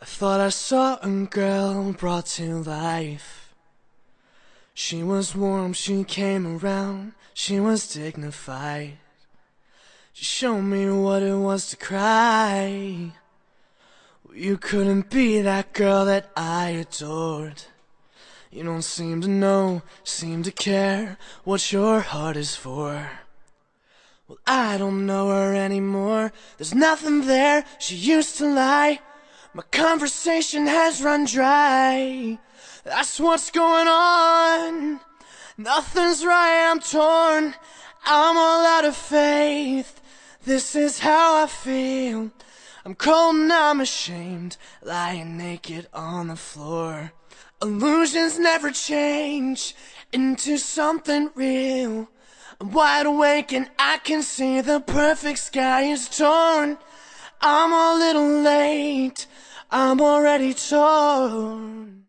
I thought I saw a girl brought to life. She was warm, she came around, she was dignified. She showed me what it was to cry. You couldn't be that girl that I adored. You don't seem to know, seem to care what your heart is for. Well, I don't know her anymore. There's nothing there, she used to lie. My conversation has run dry. That's what's going on. Nothing's right, I'm torn. I'm all out of faith. This is how I feel. I'm cold and I'm ashamed, lying naked on the floor. Illusions never change into something real. I'm wide awake and I can see the perfect sky is torn. I'm a little late, I'm already torn.